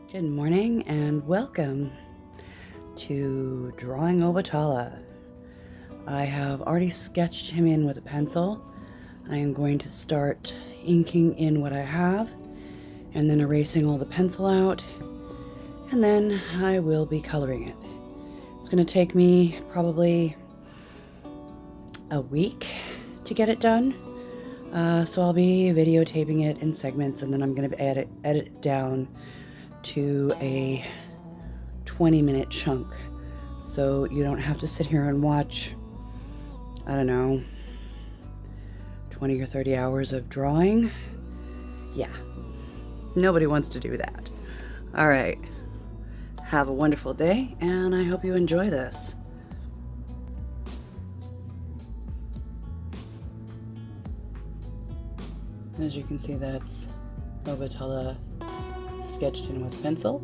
Good morning and welcome to Drawing Obatala. I have already sketched him in with a pencil. I am going to start inking in what I have and then erasing all the pencil out, and then I will be coloring it. It's going to take me probably a week to get it done. So I'll be videotaping it in segments, and then I'm going to edit it down to a 20-minute chunk, so you don't have to sit here and watch, I don't know, 20 or 30 hours of drawing. Yeah, nobody wants to do that. All right, have a wonderful day, and I hope you enjoy this. As you can see, that's Obatala sketched in with pencil.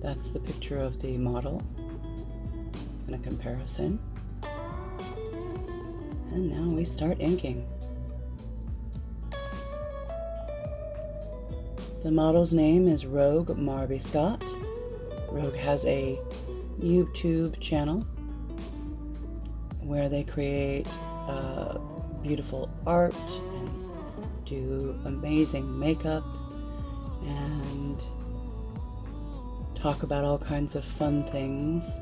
That's the picture of the model and a comparison. And now we start inking. The model's name is Rogue Marby Scott. Rogue has a YouTube channel where they create beautiful art and do amazing makeup and talk about all kinds of fun things.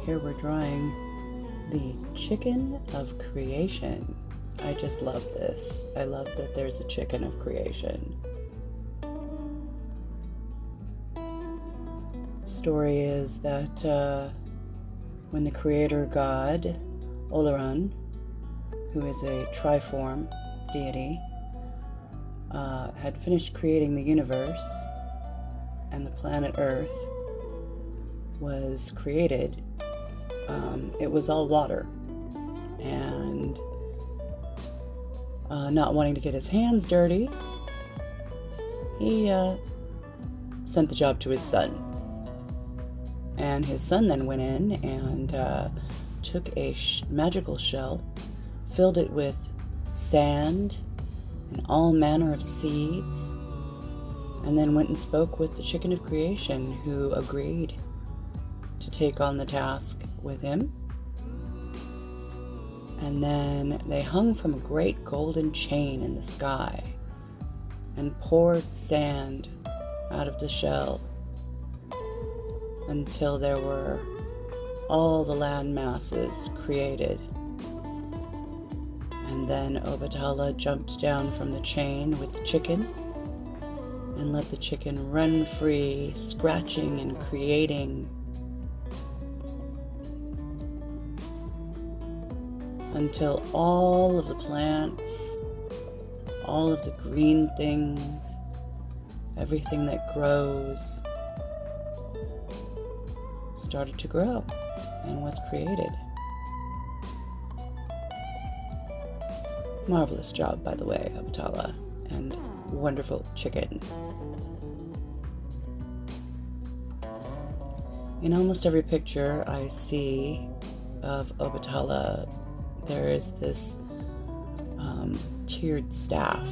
Here we're drawing the chicken of creation. I just love this. I love that there's a chicken of creation. Story is that when the creator god, Ultramarine, who is a triform deity, had finished creating the universe, and the planet Earth was created, it was all water, and not wanting to get his hands dirty, he sent the job to his son. And his son then went in and took a magical shell, filled it with sand and all manner of seeds, and then went and spoke with the chicken of creation, who agreed to take on the task with him. And then they hung from a great golden chain in the sky and poured sand out of the shell until there were all the land masses created. And then Obatala jumped down from the chain with the chicken and let the chicken run free, scratching and creating until all of the plants, all of the green things, everything that grows started to grow and was created. Marvelous job, by the way, Obatala, and wonderful chicken. In almost every picture I see of Obatala, there is this tiered staff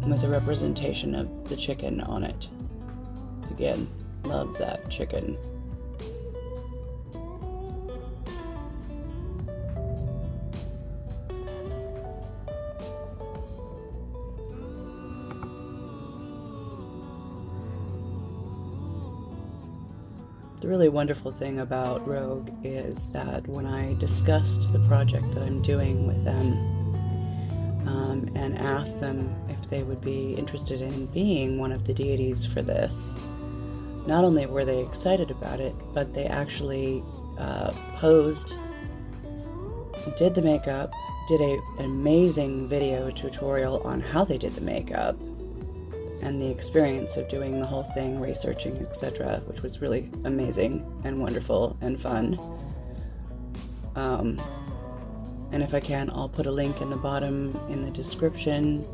with a representation of the chicken on it. Again, love that chicken. The really wonderful thing about Rogue is that when I discussed the project that I'm doing with them, and asked them if they would be interested in being one of the deities for this, not only were they excited about it, but they actually posed, did the makeup, did an amazing video tutorial on how they did the makeup, and the experience of doing the whole thing, researching, etc., which was really amazing and wonderful and fun. And if I can, I'll put a link in the bottom in the description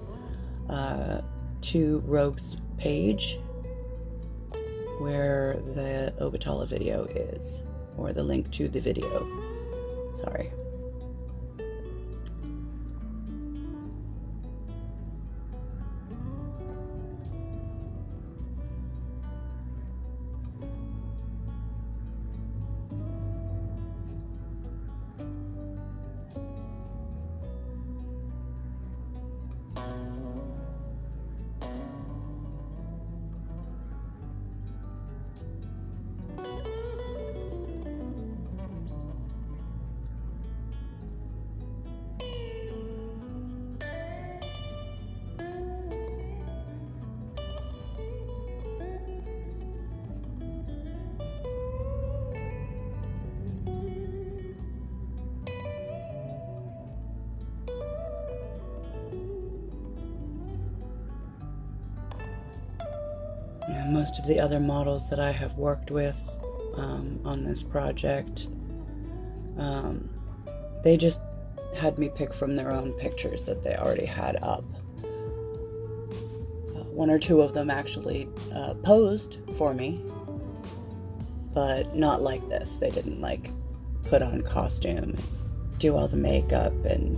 to Rogue's page where the Obatala video is, or the link to the video. Sorry. most of the other models that I have worked with on this project, they just had me pick from their own pictures that they already had up. One or two of them actually posed for me, but not like this. They didn't like put on costume and do all the makeup and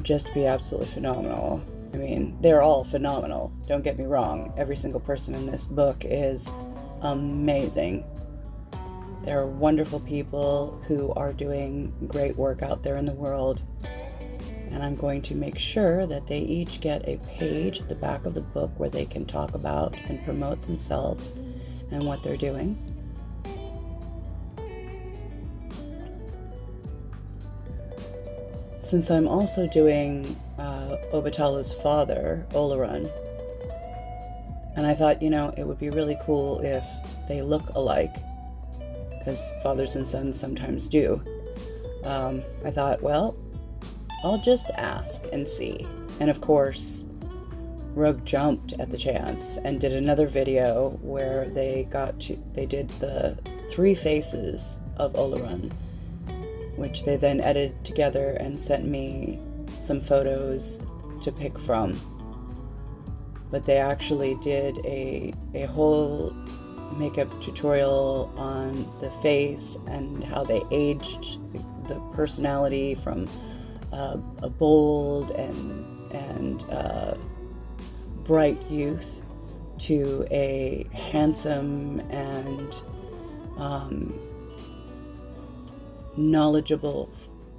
just be absolutely phenomenal. I mean, they're all phenomenal, don't get me wrong. Every single person in this book is amazing. They're wonderful people who are doing great work out there in the world. And I'm going to make sure that they each get a page at the back of the book where they can talk about and promote themselves and what they're doing. Since I'm also doing Obatala's father, Olaran, and I thought, it would be really cool if they look alike, because fathers and sons sometimes do. I thought, well, I'll just ask and see. And of course, Rogue jumped at the chance and did another video where they did the 3 faces of Olaran, which they then edited together and sent me some photos to pick from. But they actually did a whole makeup tutorial on the face and how they aged the personality from a bold and bright youth to a handsome and knowledgeable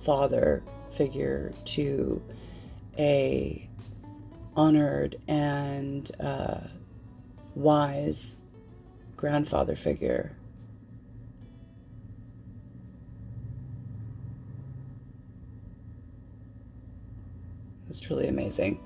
father figure to a honored and wise grandfather figure. It was truly amazing.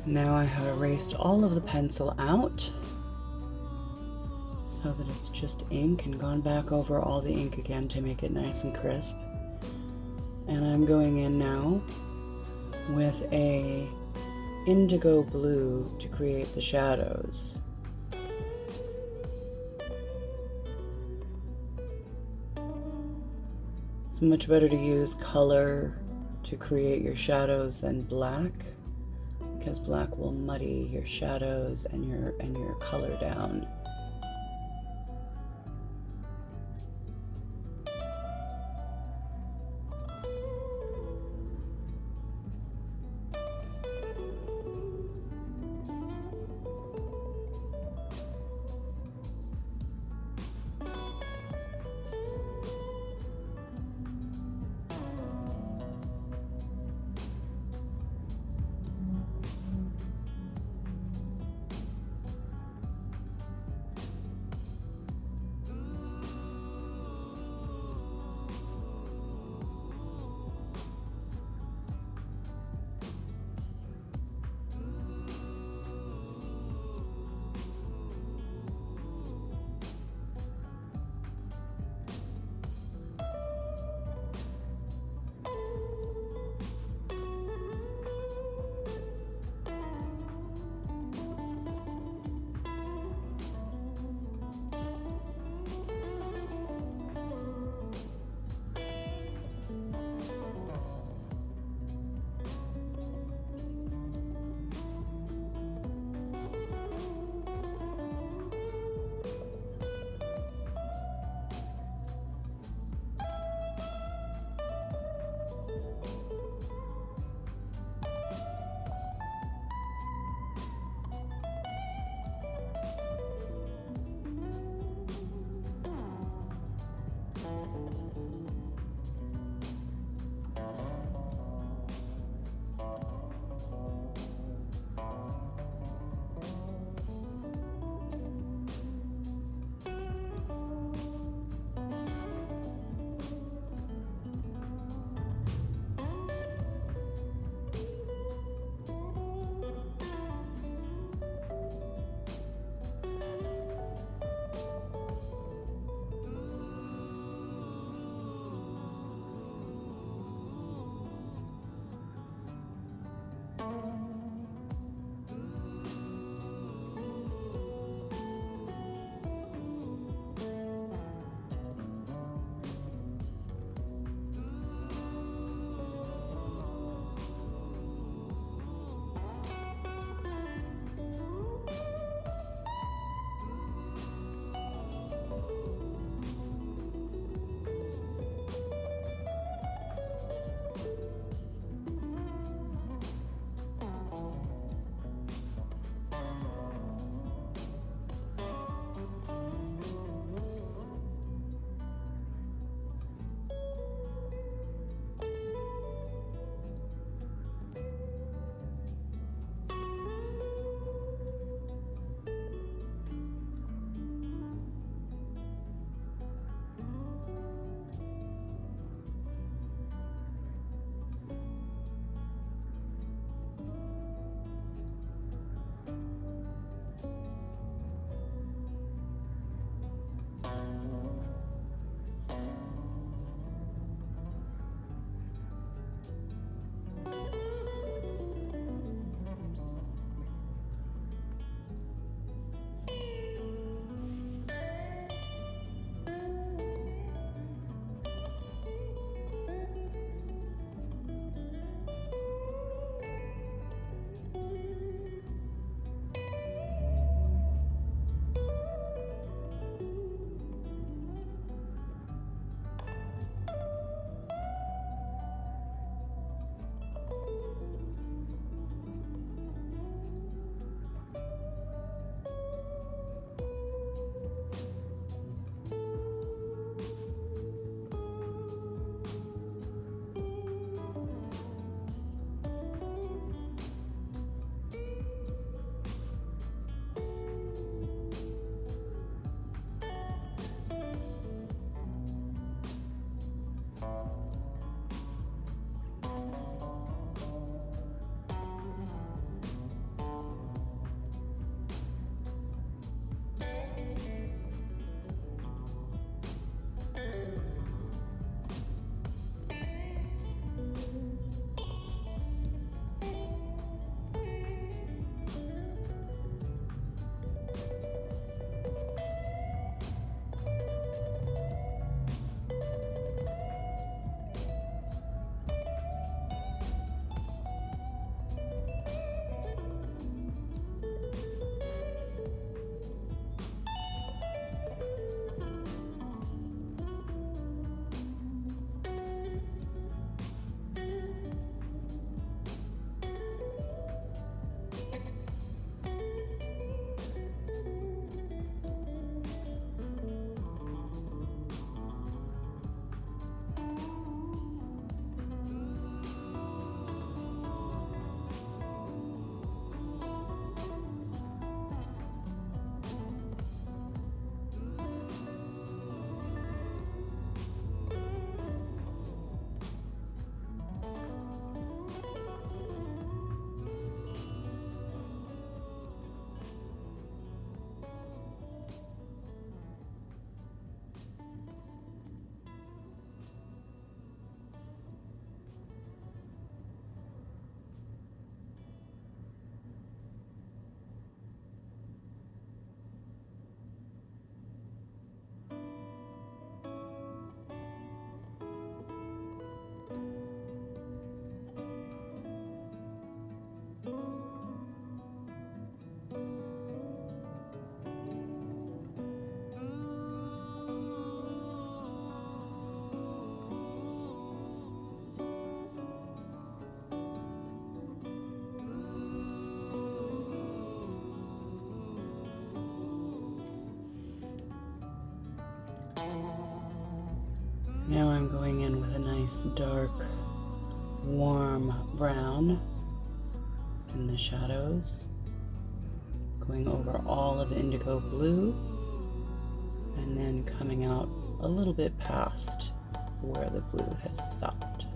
Now I have erased all of the pencil out so that it's just ink, and gone back over all the ink again to make it nice and crisp. And I'm going in now with a indigo blue to create the shadows. It's much better to use color to create your shadows than black, because black will muddy your shadows and your color down. Now I'm going in with a nice dark, warm brown in the shadows, going over all of the indigo blue, and then coming out a little bit past where the blue has stopped.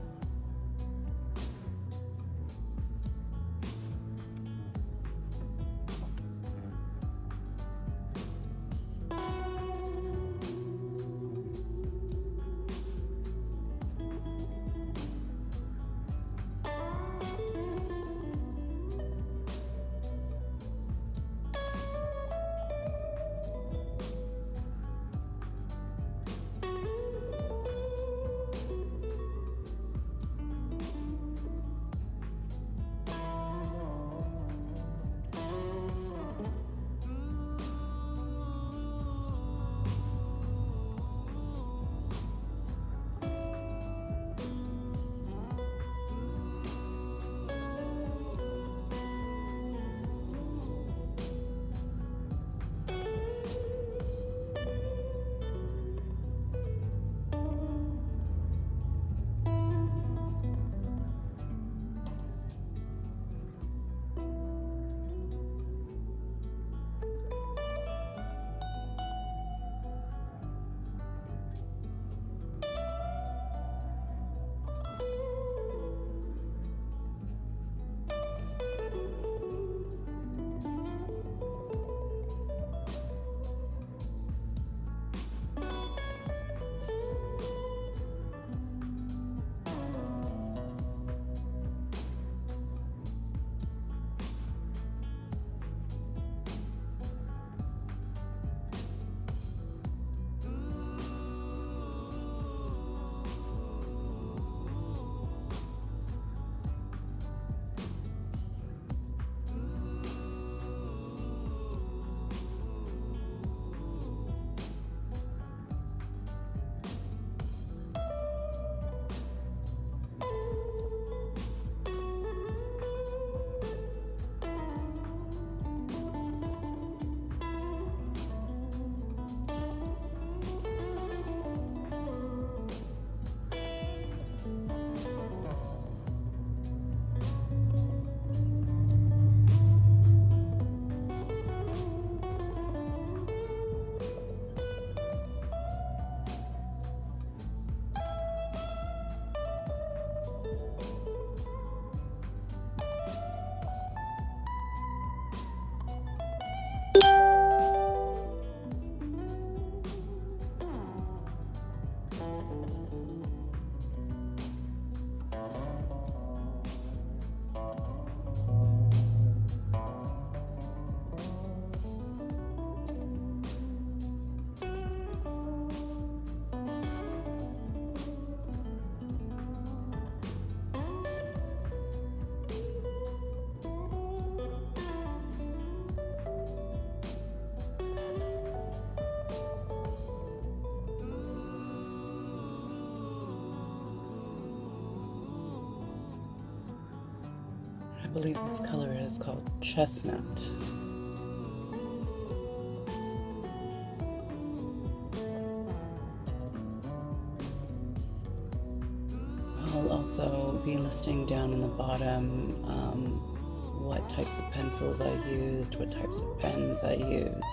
I believe this color is called Chestnut. I'll also be listing down in the bottom what types of pencils I used, what types of pens I used.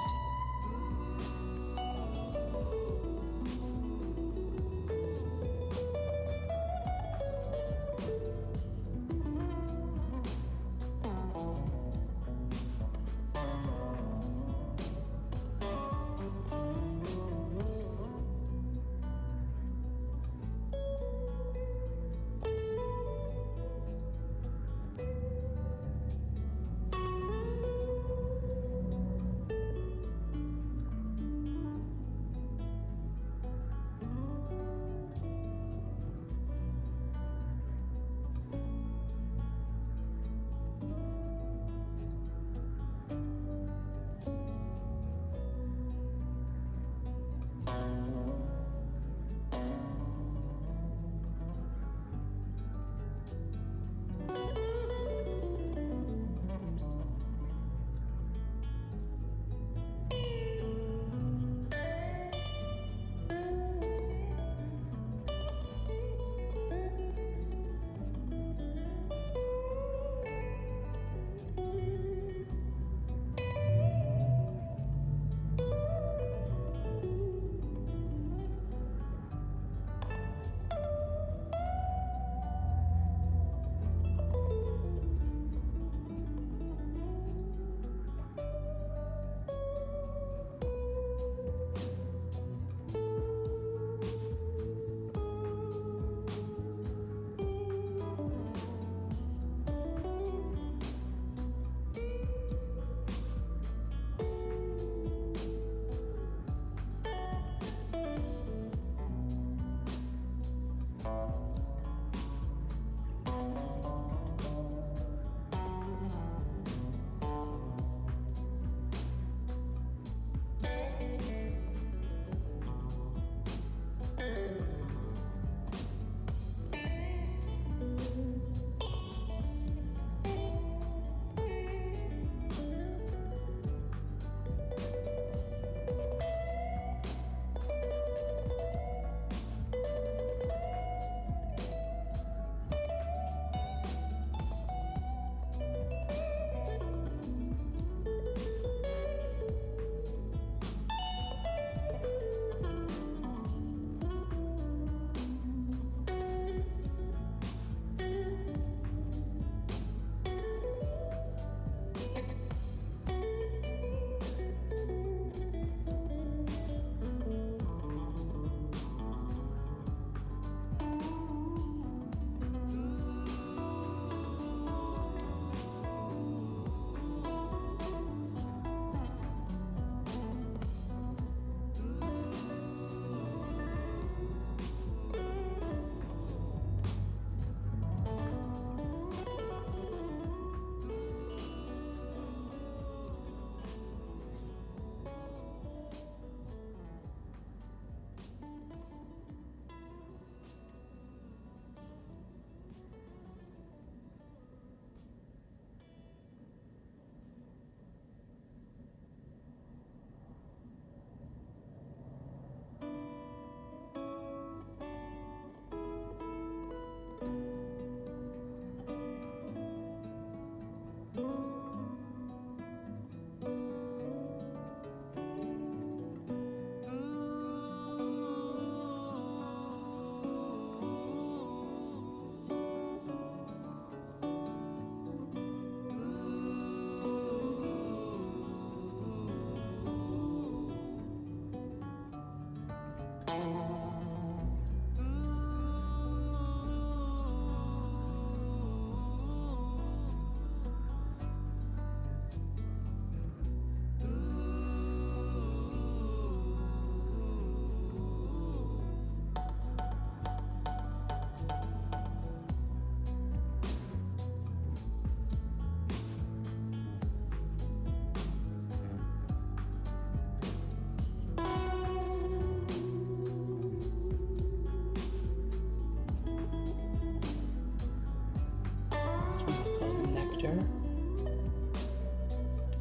one's called Nectar.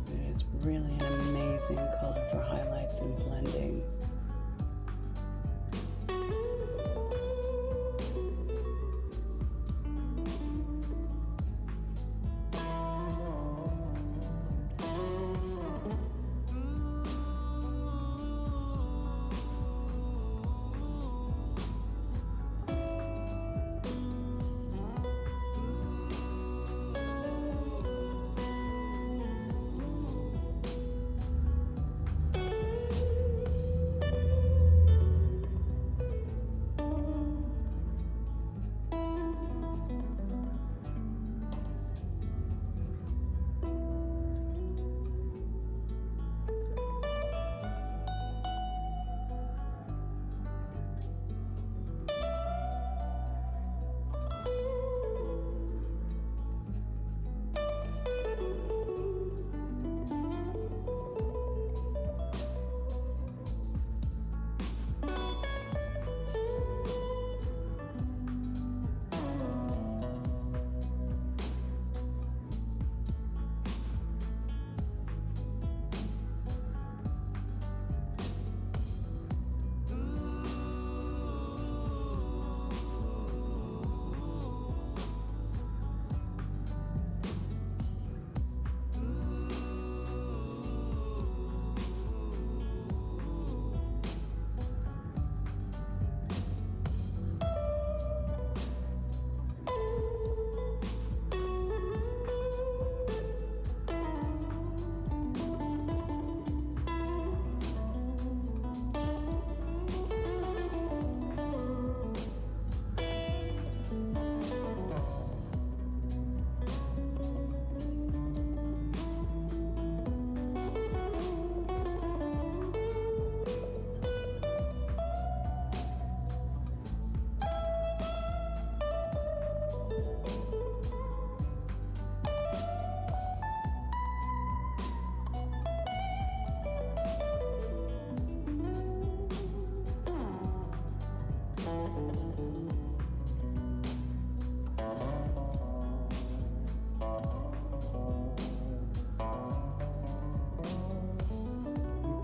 It is really an amazing color for highlights and blending.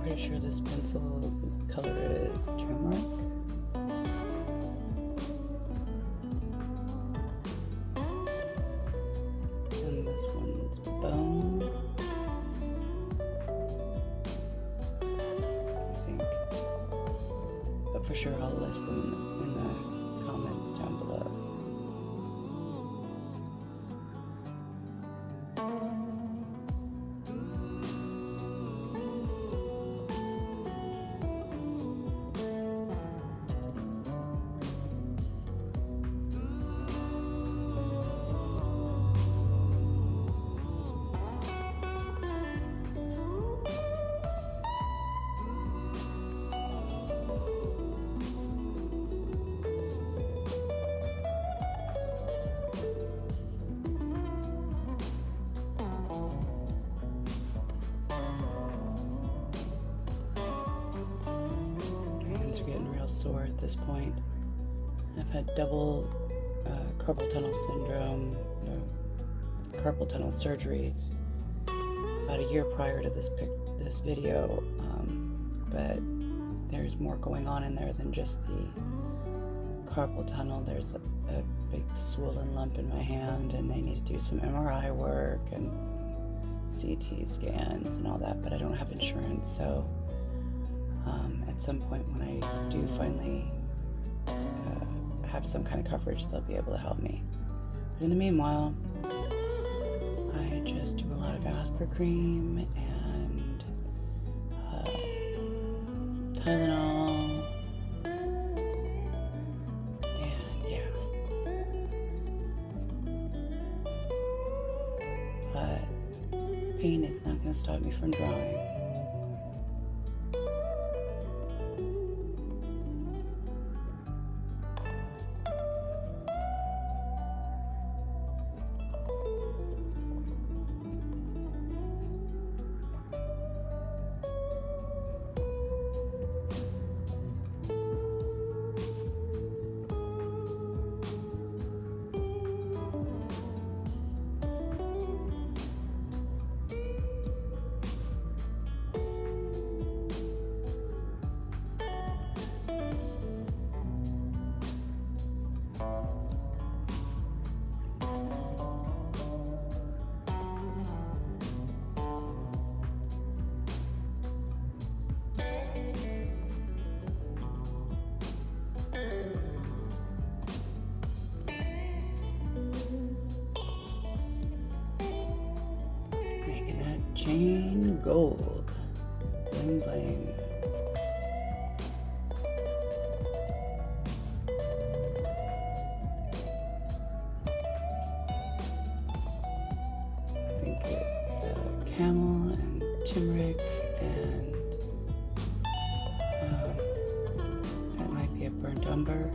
Pretty sure this pencil, this color is Tumeric. And this one's Bone, I think. But for sure I'll list them in the comments down below. Sore at this point. I've had double carpal tunnel syndrome, carpal tunnel surgeries about a year prior to this video, but there's more going on in there than just the carpal tunnel. There's a big swollen lump in my hand, and they need to do some MRI work and CT scans and all that, but I don't have insurance, so at some point when I do finally have some kind of coverage, they'll be able to help me. But in the meanwhile, I just do a lot of Aspercreme and Tylenol, and yeah. But pain is not going to stop me from drawing. chain gold. Bling bling. I think it's Camel and Tumeric, and that might be a burnt umber.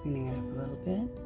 Cleaning it up a little bit.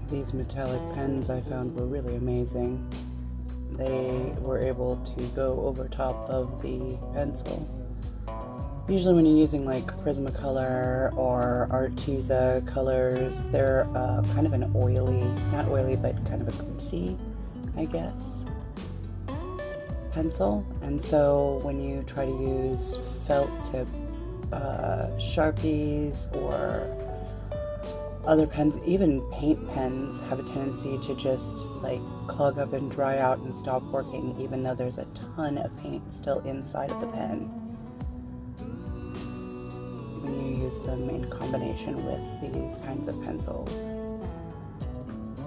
These metallic pens I found were really amazing. They were able to go over top of the pencil. Usually when you're using like Prismacolor or Arteza colors, they're kind of an oily, not oily, but kind of a greasy, I guess, pencil. And so when you try to use felt tip Sharpies or other pens, even paint pens, have a tendency to just like clog up and dry out and stop working, even though there's a ton of paint still inside of the pen when you use them in combination with these kinds of pencils.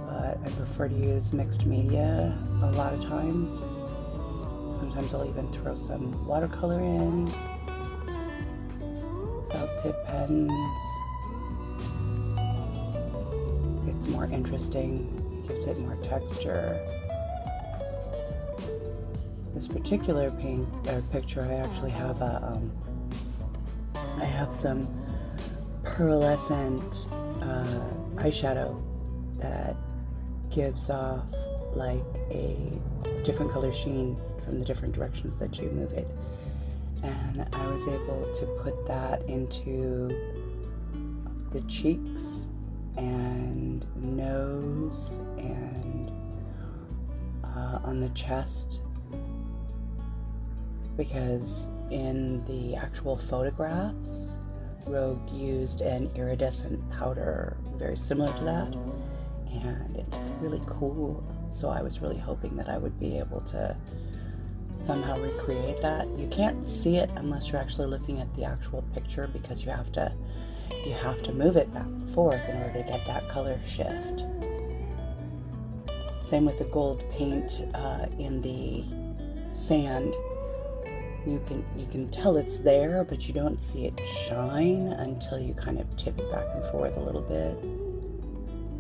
But I prefer to use mixed media a lot of times. Sometimes I'll even throw some watercolor in, felt tip pens. It's more interesting, gives it more texture. This particular picture, I actually have I have some pearlescent eyeshadow that gives off like a different color sheen from the different directions that you move it. And I was able to put that into the cheeks and nose and on the chest, because in the actual photographs Rogue used an iridescent powder very similar to that, and it looked really cool, so I was really hoping that I would be able to somehow recreate that. You can't see it unless you're actually looking at the actual picture, because you have to move it back and forth in order to get that color shift. Same with the gold paint in the sand. You can tell it's there, but you don't see it shine until you kind of tip it back and forth a little bit.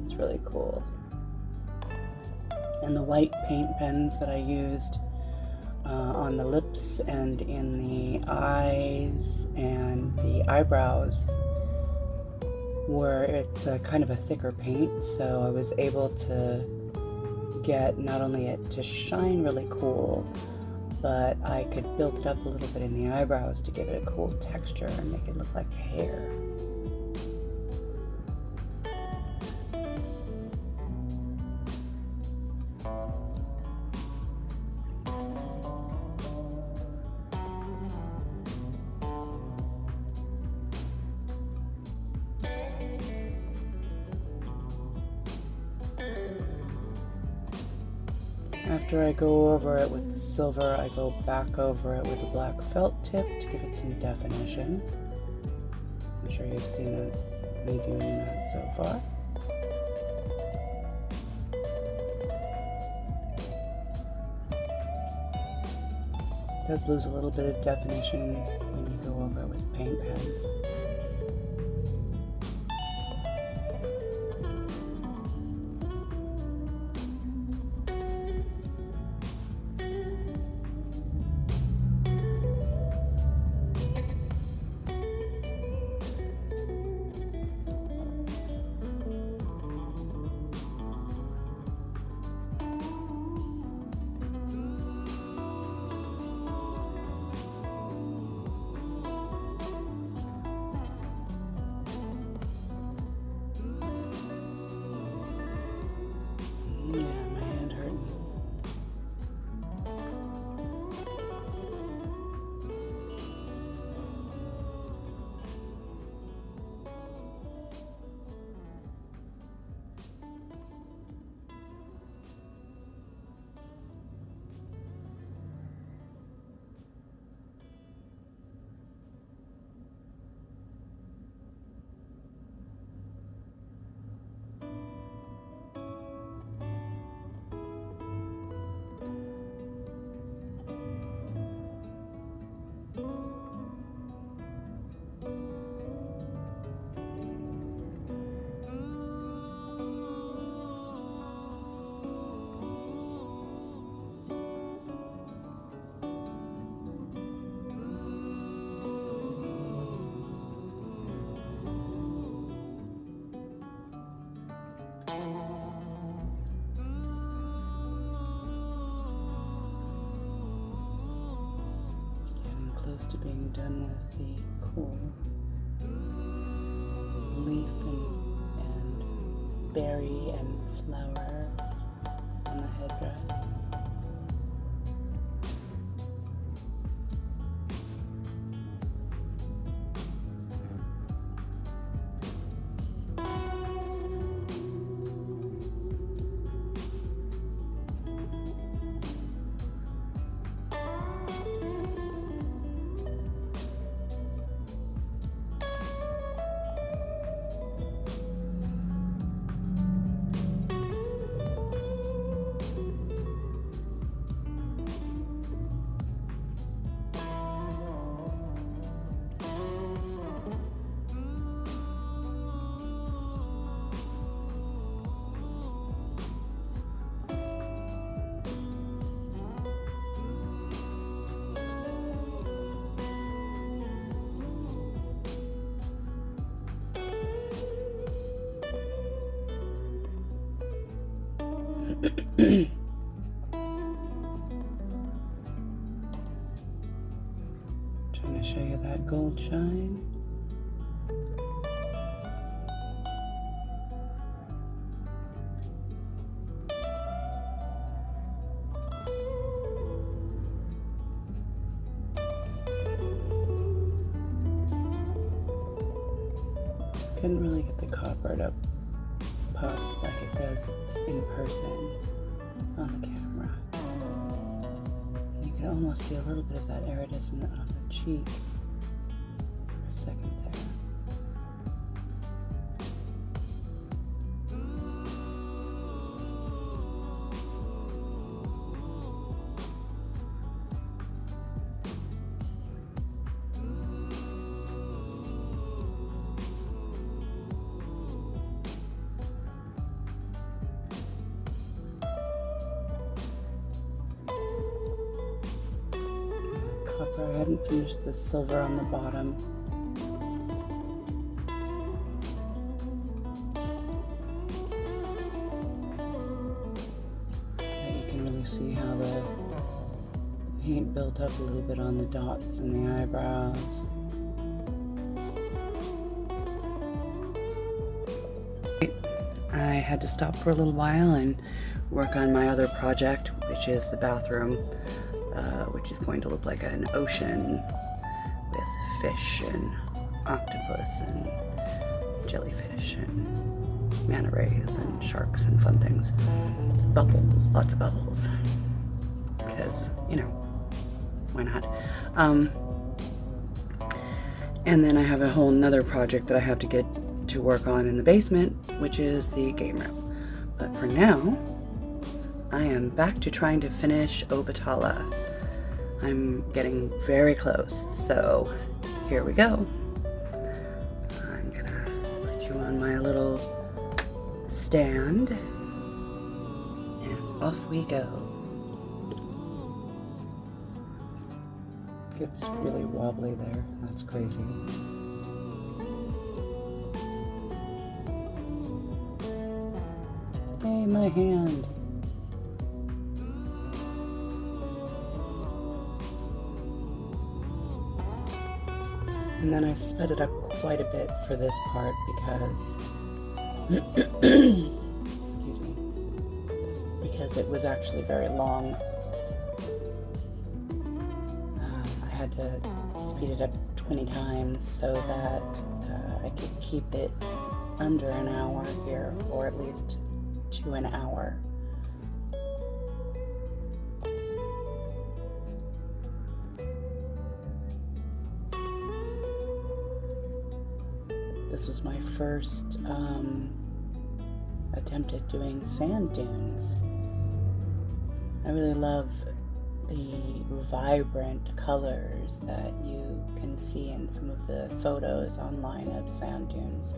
It's really cool. And the white paint pens that I used on the lips and in the eyes and the eyebrows it's a kind of a thicker paint, so I was able to get not only it to shine really cool, but I could build it up a little bit in the eyebrows to give it a cool texture and make it look like hair. After I go over it with the silver, I go back over it with the black felt tip to give it some definition. I'm sure you've seen me doing that so far. It does lose a little bit of definition when you go over it with paint pens. To being done with the cool leaf and berry and flowers on the headdress. Trying to show you that gold shine. Couldn't really get the copper to pop like it does in person on the camera. You can almost see a little bit of that iridescent on the cheek for a second there. Copper, I hadn't finished the silver on the bottom. And you can really see how the paint built up a little bit on the dots and the eyebrows. I had to stop for a little while and work on my other project, which is the bathroom. Which is going to look like an ocean with fish and octopus and jellyfish and manta rays and sharks and fun things. Bubbles, lots of bubbles. Because, you know, why not? And then I have a whole nother project that I have to get to work on in the basement, which is the game room. But for now, I am back to trying to finish Obatala. I'm getting very close, so here we go. I'm gonna put you on my little stand, and off we go. It's really wobbly there, that's crazy. Hey, my hand. And then I sped it up quite a bit for this part because, excuse me, because it was actually very long. I had to speed it up 20 times so that I could keep it under an hour here, or at least to an hour. This was my first attempt at doing sand dunes. I really love the vibrant colors that you can see in some of the photos online of sand dunes.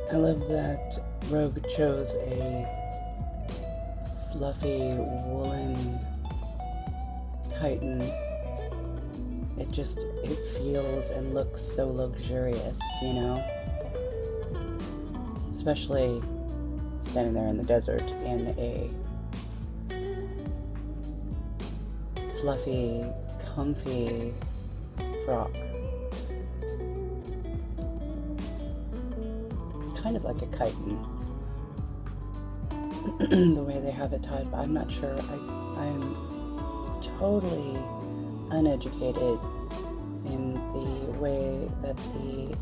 I love that Rogue chose a fluffy woolen chitin. It feels and looks so luxurious, you know? Especially standing there in the desert in a fluffy, comfy frock. It's kind of like a chitin, the way they have it tied, but I'm not sure. I'm totally uneducated in the way that the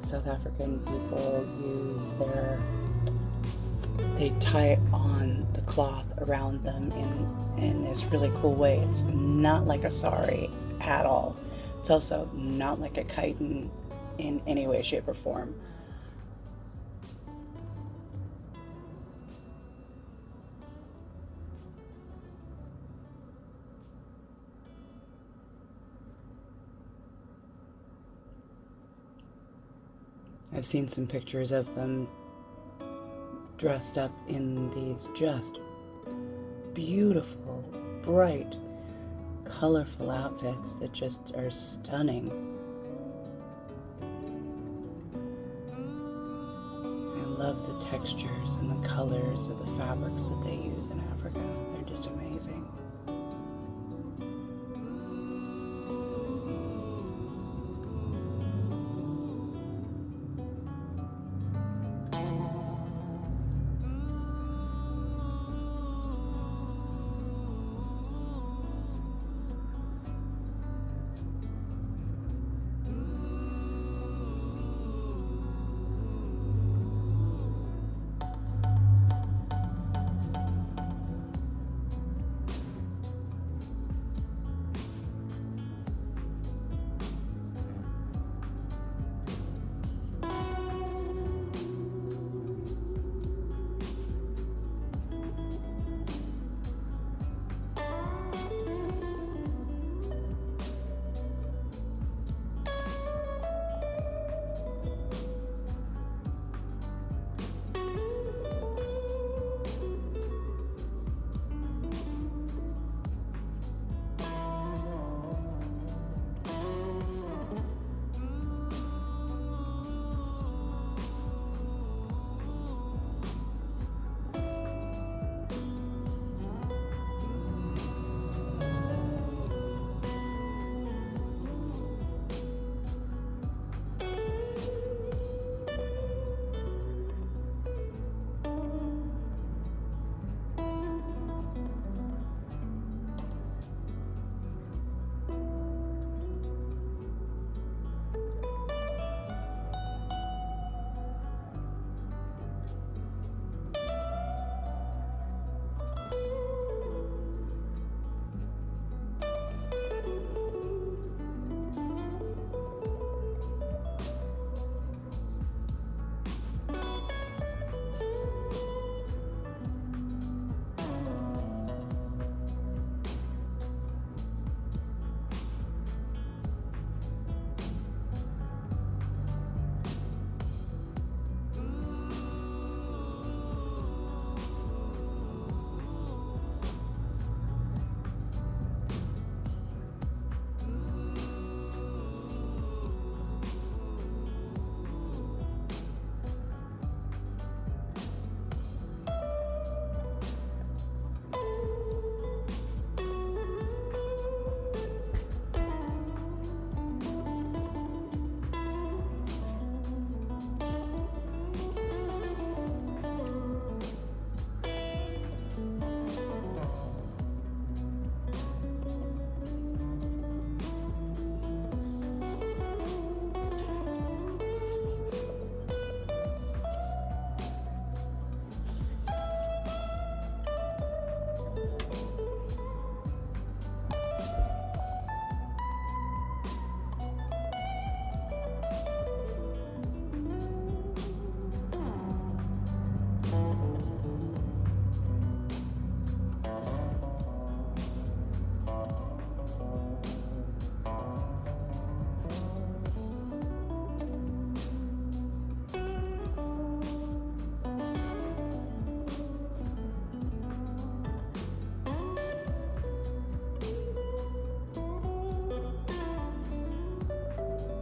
South African people use they tie on the cloth around them in this really cool way. It's not like a sari at all. It's also not like a chitin in any way, shape, or form. I've seen some pictures of them dressed up in these just beautiful, bright, colorful outfits that just are stunning. I love the textures and the colors of the fabrics that they use in Africa. They're just amazing.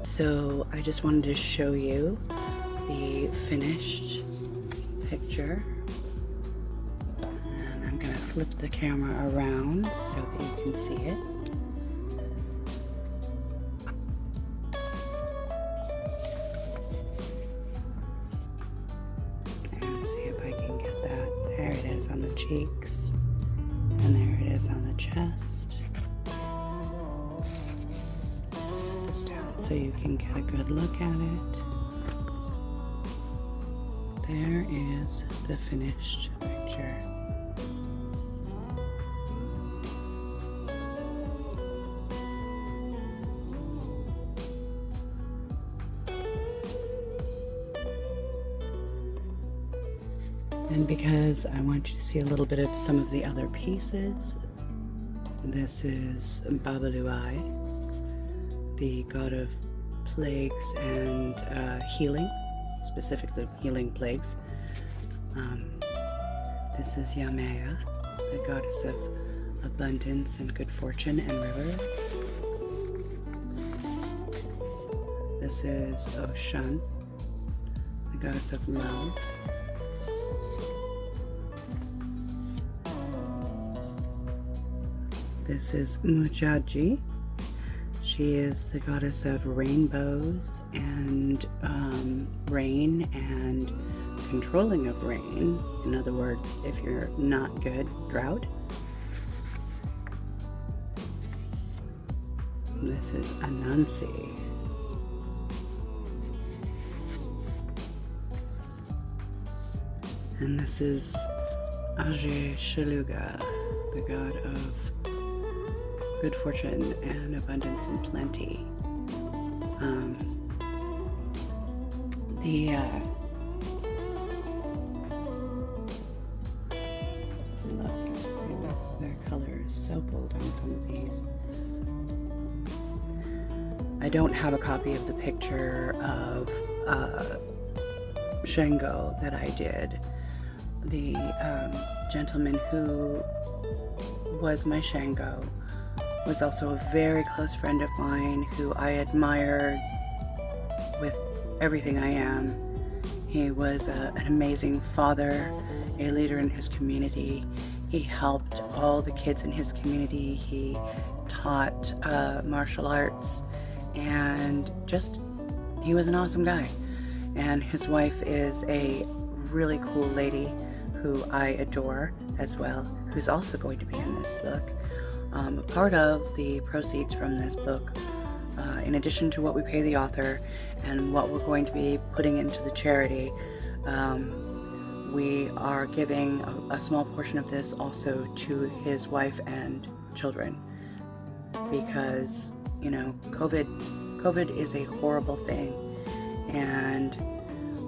So I just wanted to show you the finished picture. And I'm going to flip the camera around so that you can see it. And see if I can get that. There it is on the cheeks. And there it is on the chest. Set this down so you can get a good look at it. There is the finished picture. And because I want you to see a little bit of some of the other pieces, this is Babaluai, the god of plagues and healing, specifically healing plagues. This is Yamea, the goddess of abundance and good fortune and rivers. This is Oshan, the goddess of love. This is Mujaji. She is the goddess of rainbows and rain and controlling of rain. In other words, if you're not good, drought. This is Anansi. And this is Ajay Shaluga, the god of good fortune and abundance and plenty. I love these. Their color is so bold on some of these. I don't have a copy of the picture of Shango that I did. The gentleman who was my Shango was also a very close friend of mine who I admired with everything I am. He was an amazing father, a leader in his community. He helped all the kids in his community. He taught martial arts, and just, he was an awesome guy. And his wife is a really cool lady who I adore as well, who's also going to be in this book. Part of the proceeds from this book, in addition to what we pay the author and what we're going to be putting into the charity, we are giving a small portion of this also to his wife and children, because, you know, COVID is a horrible thing, and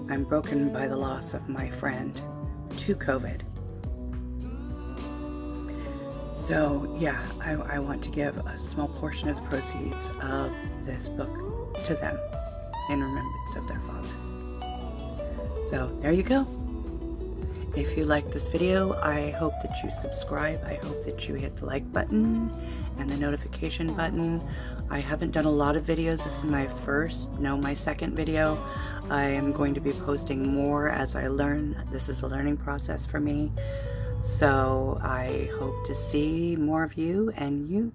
I'm broken by the loss of my friend to COVID. So yeah, I want to give a small portion of the proceeds of this book to them in remembrance of their father. So there you go. If you like this video, I hope that you subscribe. I hope that you hit the like button and the notification button. I haven't done a lot of videos. This is my my second video. I am going to be posting more as I learn. This is a learning process for me. So I hope to see more of you, and you